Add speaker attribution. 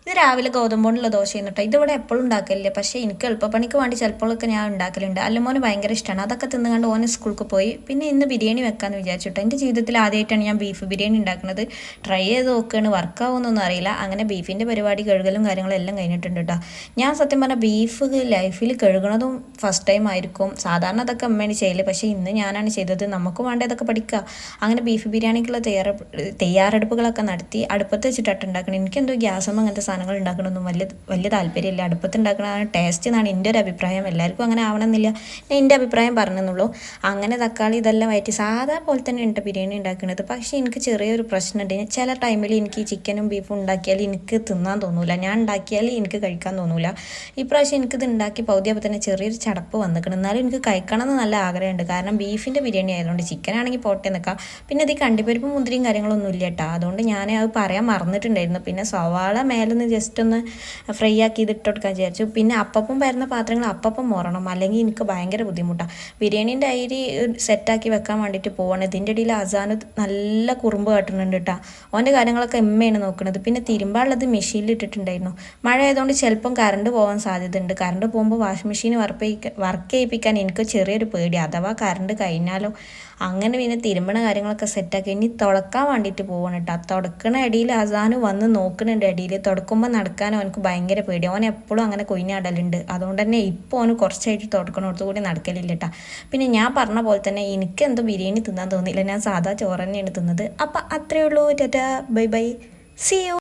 Speaker 1: ഇത് രാവിലെ ഗോതമ്പോണ്ടുള്ള ദോശയാണ് കേട്ടോ. ഇതിവിടെ എപ്പോഴും ഉണ്ടാക്കലില്ല, പക്ഷേ എനിക്ക് എളുപ്പപ്പണിക്ക് വേണ്ടി ചിലപ്പോഴൊക്കെ ഞാൻ ഉണ്ടാക്കലുണ്ട്. അല്ലുമോന് ഭയങ്കര ഇഷ്ടമാണ്. അതൊക്കെ തിന്നുകൊണ്ട് ഓന് സ്കൂൾക്ക് പോയി. പിന്നെ ഇന്ന് ബിരിയാണി വെക്കാമെന്ന് വിചാരിച്ചിട്ടോ. എൻ്റെ ജീവിതത്തിൽ ആദ്യമായിട്ടാണ് ഞാൻ ബീഫ് ബിരിയാണി ഉണ്ടാക്കുന്നത്. ട്രൈ ചെയ്ത് നോക്കുകയാണ്, വർക്കാവുന്നൊന്നും അറിയില്ല. അങ്ങനെ ബീഫിൻ്റെ പരിപാടി കഴുകലും കാര്യങ്ങളും എല്ലാം കഴിഞ്ഞിട്ടുണ്ട് കേട്ടോ. ഞാൻ സത്യം പറഞ്ഞാൽ ബീഫ് ലൈഫിൽ കഴുകണതും ഫസ്റ്റ് ടൈം ആയിരിക്കും. സാധാരണ അതൊക്കെ അമ്മയാണ് ചെയ്യല്, പക്ഷേ ഇന്ന് ഞാനാണ് ചെയ്തത്. നമുക്ക് വേണ്ടതൊക്കെ പഠിക്കുക. അങ്ങനെ ബീഫ് ബിരിയാണിക്കുള്ള തയ്യാറെടുപ്പുകളൊക്കെ നടത്തി അടുപ്പത്ത് വെച്ചിട്ടാണ് ഉണ്ടാക്കണം. എനിക്കെന്തോ ഗ്യാസും അങ്ങനത്തെ സാധനങ്ങൾ ഉണ്ടാക്കണമെന്നും വലിയ താല്പര്യമില്ല. അടുപ്പത്ത് ഉണ്ടാക്കണതാണ് ടേസ്റ്റ് എന്നാണ് എൻ്റെ ഒരു അഭിപ്രായം. എല്ലാവർക്കും അങ്ങനെ ആവണമെന്നില്ല, ഞാൻ എൻ്റെ അഭിപ്രായം പറഞ്ഞെന്നുള്ളൂ. അങ്ങനെ തക്കാളി ഇതെല്ലാം വയറ്റി സാധാ പോലെ തന്നെ ഉണ്ട് ബിരിയാണി ഉണ്ടാക്കുന്നത്. പക്ഷേ എനിക്ക് ചെറിയൊരു പ്രശ്നമുണ്ട്. ചില ടൈമിൽ എനിക്ക് ചിക്കനും ബീഫും ഉണ്ടാക്കിയാൽ എനിക്ക് തിന്നാൻ തോന്നൂല, ഞാൻ ഉണ്ടാക്കിയാൽ എനിക്ക് കഴിക്കാൻ തോന്നൂല. ഇപ്രാവശ്യം എനിക്കിത് ഉണ്ടാക്കി പകുതിയപ്പോൾ തന്നെ ചെറിയൊരു ചടപ്പ് വന്നിക്കണം. എന്നാലും എനിക്ക് കഴിക്കണം എന്ന് നല്ല ആഗ്രഹമുണ്ട്. കാരണം ബീഫിൻ്റെ ബിരിയാണി ആയതുകൊണ്ട്. ചിക്കൻ ആണെങ്കിൽ പോട്ടെ നിൽക്കാം. പിന്നെ ഇത് കണ്ടിപ്പരിപ്പും മുന്തിരിയും കാര്യങ്ങളൊന്നും ഇല്ല കേട്ടോ. അതുകൊണ്ട് ഞാൻ അത് പറയാൻ മറന്നിട്ടുണ്ടായിരുന്നു. പിന്നെ സവാള മേലൊന്ന് ജസ്റ്റ് ഒന്ന് ഫ്രൈ ആക്കി ഇത് ഇട്ടുകൊടുക്കാൻ വിചാരിച്ചു. പിന്നെ അപ്പം വരുന്ന പാത്രങ്ങൾ അപ്പം മുറണം, അല്ലെങ്കിൽ എനിക്ക് ഭയങ്കര ബുദ്ധിമുട്ടാണ്. ബിരിയാണീൻ്റെ അരി സെറ്റാക്കി വെക്കാൻ വേണ്ടിയിട്ട് പോവാണ്. ഇതിൻ്റെ ഇടയിൽ അസാന് നല്ല കുറുമ്പ് കാട്ടുന്നുണ്ട് കേട്ടോ. ഓൻ്റെ കാര്യങ്ങളൊക്കെ എമ്മയാണ് നോക്കുന്നത്. പിന്നെ തിരുമ്പാനുള്ളത് മെഷീനിൽ ഇട്ടിട്ടുണ്ടായിരുന്നു. മഴ ആയതുകൊണ്ട് ചിലപ്പം കറണ്ട് പോകാൻ സാധ്യതയുണ്ട്. കറണ്ട് പോകുമ്പോൾ വാഷിംഗ് മെഷീൻ വർക്ക് ചെയ്യിപ്പിക്കാൻ എനിക്ക് ചെറിയൊരു പേടി, അഥവാ കറണ്ട് കഴിഞ്ഞാലോ. അങ്ങനെ പിന്നെ തിരുമ്പണ കാര്യങ്ങളൊക്കെ സെറ്റാക്കി ഇനി തുടക്കാൻ വേണ്ടിയിട്ട് പോകണം കേട്ടോ. തുടക്കണ ഇടയിൽ അസാന് വന്ന് നോക്കുന്നുണ്ട്. ഇടയിൽ തുടക്കുമ്പോൾ നടക്കാൻ അവനക്ക് ഭയങ്കര പേടി. അവൻ എപ്പോഴും അങ്ങനെ കൊയിഞ്ഞാടലുണ്ട്. അതുകൊണ്ട് തന്നെ ഇപ്പോൾ അവന് കുറച്ചായിട്ട് തുടക്കണോടത്ത് കൂടി നടക്കലില്ല കേട്ടോ. പിന്നെ ഞാൻ പറഞ്ഞ പോലെ തന്നെ എനിക്ക് എന്തോ ബിരിയാണി തിന്നാൻ തോന്നിയില്ല. ഞാൻ സാധാ ചോറ് തന്നെയാണ് തിന്നത്. അപ്പം അത്രയേ ഉള്ളൂ. Tata, bye bye, see U.